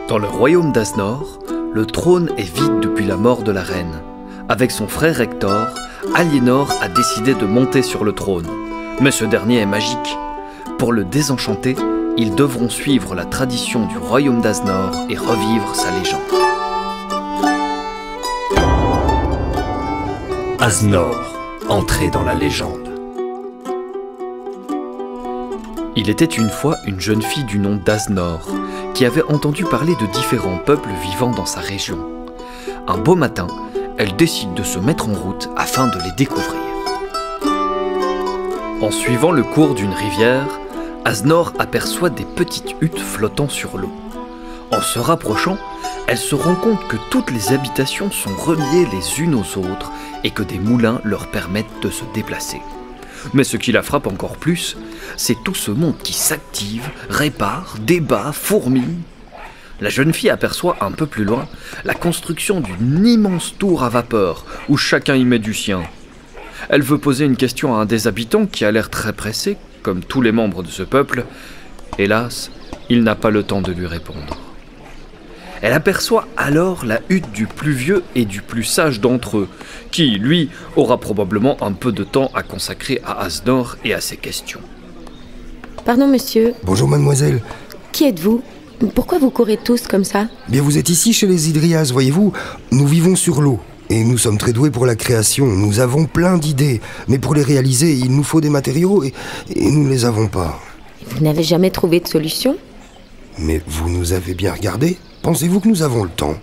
Dans le royaume d'Aznor, le trône est vide depuis la mort de la reine. Avec son frère Hector, Aliénor a décidé de monter sur le trône. Mais ce dernier est magique. Pour le désenchanter, ils devront suivre la tradition du royaume d'Aznor et revivre sa légende. Aznor, entré dans la légende. Il était une fois une jeune fille du nom d'Aznor qui avait entendu parler de différents peuples vivant dans sa région. Un beau matin, elle décide de se mettre en route afin de les découvrir. En suivant le cours d'une rivière, Aznor aperçoit des petites huttes flottant sur l'eau. En se rapprochant, elle se rend compte que toutes les habitations sont reliées les unes aux autres et que des moulins leur permettent de se déplacer. Mais ce qui la frappe encore plus, c'est tout ce monde qui s'active, répare, débat, fourmille. La jeune fille aperçoit un peu plus loin la construction d'une immense tour à vapeur où chacun y met du sien. Elle veut poser une question à un des habitants qui a l'air très pressé, comme tous les membres de ce peuple. Hélas, il n'a pas le temps de lui répondre. Elle aperçoit alors la hutte du plus vieux et du plus sage d'entre eux, qui, lui, aura probablement un peu de temps à consacrer à Aznor et à ses questions. Pardon, monsieur. Bonjour, mademoiselle. Qui êtes-vous? Pourquoi vous courez tous comme ça? Bien, vous êtes ici chez les Idrias, voyez-vous. Nous vivons sur l'eau. Et nous sommes très doués pour la création. Nous avons plein d'idées. Mais pour les réaliser, il nous faut des matériaux et nous ne les avons pas. Vous n'avez jamais trouvé de solution? Mais vous nous avez bien regardés? Pensez-vous que nous avons le temps?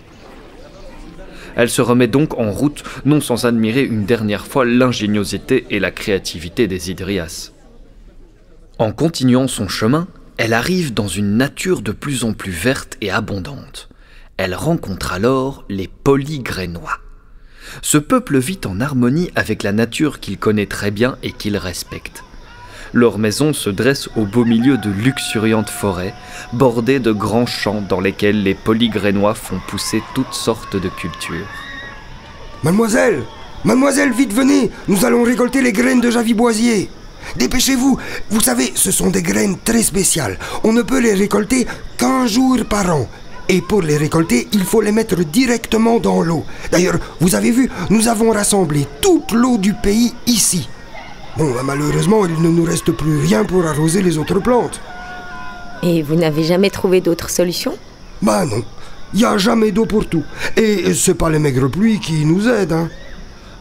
Elle se remet donc en route, non sans admirer une dernière fois l'ingéniosité et la créativité des Idrias. En continuant son chemin, elle arrive dans une nature de plus en plus verte et abondante. Elle rencontre alors les Polygrénois. Ce peuple vit en harmonie avec la nature qu'il connaît très bien et qu'il respecte. Leur maison se dresse au beau milieu de luxuriantes forêts, bordées de grands champs dans lesquels les Polygrénois font pousser toutes sortes de cultures. Mademoiselle! Mademoiselle, vite venez! Nous allons récolter les graines de javiboisier! Dépêchez-vous! Vous savez, ce sont des graines très spéciales. On ne peut les récolter qu'1 jour par an. Et pour les récolter, il faut les mettre directement dans l'eau. D'ailleurs, vous avez vu, nous avons rassemblé toute l'eau du pays ici. Bon, malheureusement, il ne nous reste plus rien pour arroser les autres plantes. Et vous n'avez jamais trouvé d'autre solution? Bah non, il n'y a jamais d'eau pour tout. Et c'est pas les maigres pluies qui nous aident, hein.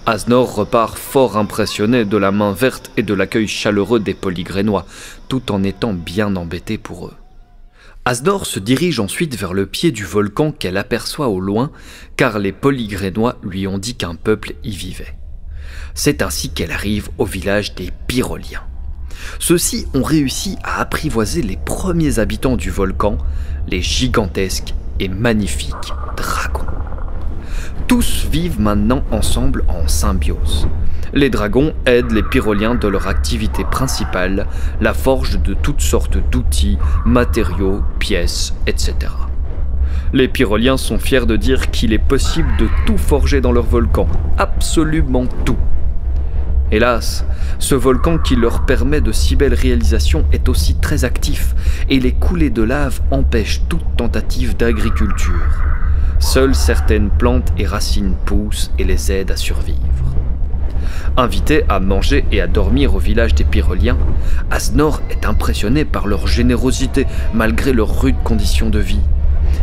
Aznor repart fort impressionné de la main verte et de l'accueil chaleureux des Polygrénois, tout en étant bien embêté pour eux. Aznor se dirige ensuite vers le pied du volcan qu'elle aperçoit au loin, car les Polygrénois lui ont dit qu'un peuple y vivait. C'est ainsi qu'elle arrive au village des Pyroliens. Ceux-ci ont réussi à apprivoiser les premiers habitants du volcan, les gigantesques et magnifiques dragons. Tous vivent maintenant ensemble en symbiose. Les dragons aident les Pyroliens de leur activité principale, la forge de toutes sortes d'outils, matériaux, pièces, etc. Les Pyroliens sont fiers de dire qu'il est possible de tout forger dans leur volcan, absolument tout. Hélas, ce volcan qui leur permet de si belles réalisations est aussi très actif et les coulées de lave empêchent toute tentative d'agriculture. Seules certaines plantes et racines poussent et les aident à survivre. Invité à manger et à dormir au village des Pyroliens, Aznor est impressionné par leur générosité malgré leurs rudes conditions de vie.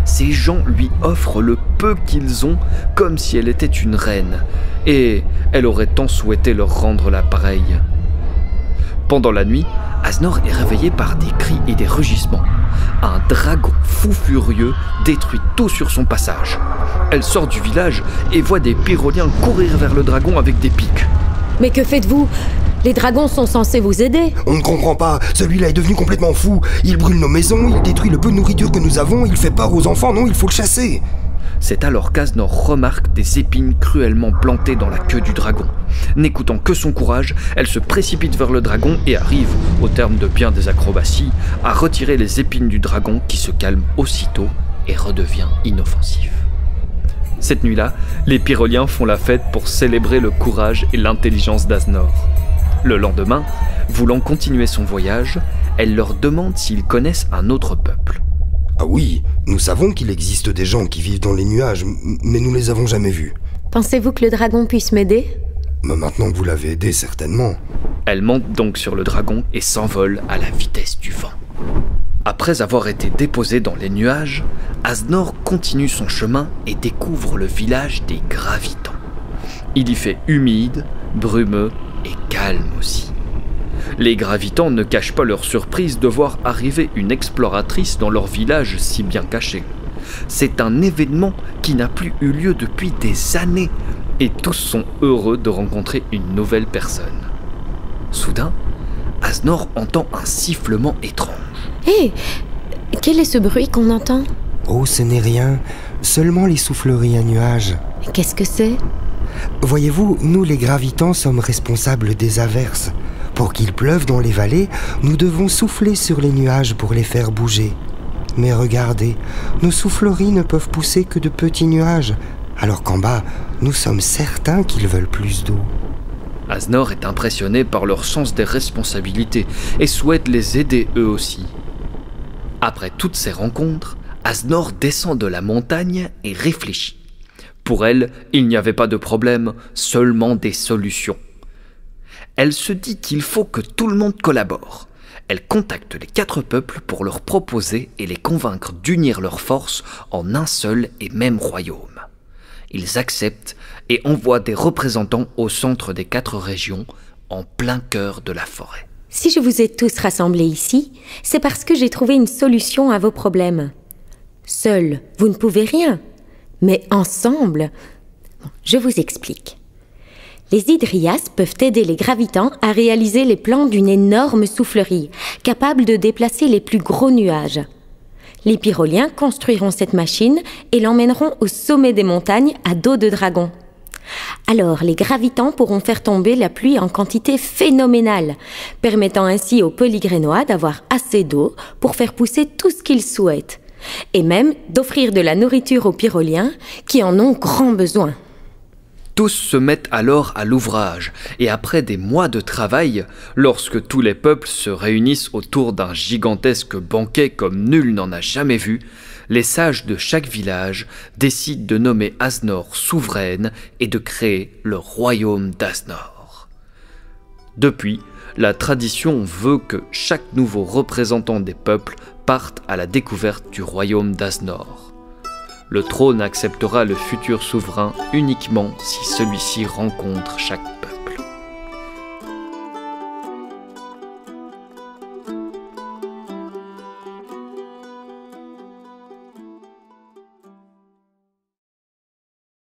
Ces gens lui offrent le peu qu'ils ont comme si elle était une reine, et elle aurait tant souhaité leur rendre la pareille. Pendant la nuit, Aznor est réveillé par des cris et des rugissements. Un dragon fou furieux détruit tout sur son passage. Elle sort du village et voit des Pyroliens courir vers le dragon avec des pics. Mais que faites-vous? Les dragons sont censés vous aider. On ne comprend pas, celui-là est devenu complètement fou. Il brûle nos maisons, il détruit le peu de nourriture que nous avons, il fait peur aux enfants, non, il faut le chasser. C'est alors qu'Aznor remarque des épines cruellement plantées dans la queue du dragon. N'écoutant que son courage, elle se précipite vers le dragon et arrive, au terme de bien des acrobaties, à retirer les épines du dragon qui se calme aussitôt et redevient inoffensif. Cette nuit-là, les Pyroliens font la fête pour célébrer le courage et l'intelligence d'Aznor. Le lendemain, Voulant continuer son voyage, elle leur demande s'ils connaissent un autre peuple. Ah oui, nous savons qu'il existe des gens qui vivent dans les nuages, mais nous les avons jamais vus. Pensez-vous que le dragon puisse m'aider? Mais maintenant que vous l'avez aidé, certainement. Elle monte donc sur le dragon et s'envole à la vitesse du vent. Après avoir été déposée dans les nuages, Aznor continue son chemin et découvre le village des Gravitans. Il y fait humide, brumeux et calme aussi. Les Gravitans ne cachent pas leur surprise de voir arriver une exploratrice dans leur village si bien caché. C'est un événement qui n'a plus eu lieu depuis des années et tous sont heureux de rencontrer une nouvelle personne. Soudain, Aznor entend un sifflement étrange. Hé, quel est ce bruit qu'on entend? Oh, ce n'est rien, seulement les souffleries à nuages. Qu'est-ce que c'est? Voyez-vous, nous les Gravitans sommes responsables des averses. Pour qu'il pleuve dans les vallées, nous devons souffler sur les nuages pour les faire bouger. Mais regardez, nos souffleries ne peuvent pousser que de petits nuages, alors qu'en bas, nous sommes certains qu'ils veulent plus d'eau. Aznor est impressionné par leur sens des responsabilités et souhaite les aider eux aussi. Après toutes ces rencontres, Aznor descend de la montagne et réfléchit. Pour elle, il n'y avait pas de problème, seulement des solutions. Elle se dit qu'il faut que tout le monde collabore. Elle contacte les 4 peuples pour leur proposer et les convaincre d'unir leurs forces en un seul et même royaume. Ils acceptent et envoient des représentants au centre des 4 régions, en plein cœur de la forêt. Si je vous ai tous rassemblés ici, c'est parce que j'ai trouvé une solution à vos problèmes. Seuls, vous ne pouvez rien, mais ensemble, je vous explique. Les Hydrias peuvent aider les Gravitans à réaliser les plans d'une énorme soufflerie, capable de déplacer les plus gros nuages. Les Pyroliens construiront cette machine et l'emmèneront au sommet des montagnes à dos de dragon. Alors, les Gravitans pourront faire tomber la pluie en quantité phénoménale, permettant ainsi aux Polygrénois d'avoir assez d'eau pour faire pousser tout ce qu'ils souhaitent, et même d'offrir de la nourriture aux Pyroliens qui en ont grand besoin. Tous se mettent alors à l'ouvrage, et après des mois de travail, lorsque tous les peuples se réunissent autour d'un gigantesque banquet comme nul n'en a jamais vu, les sages de chaque village décident de nommer Aznor souveraine et de créer le royaume d'Aznor. Depuis, la tradition veut que chaque nouveau représentant des peuples parte à la découverte du royaume d'Aznor. Le trône acceptera le futur souverain uniquement si celui-ci rencontre chaque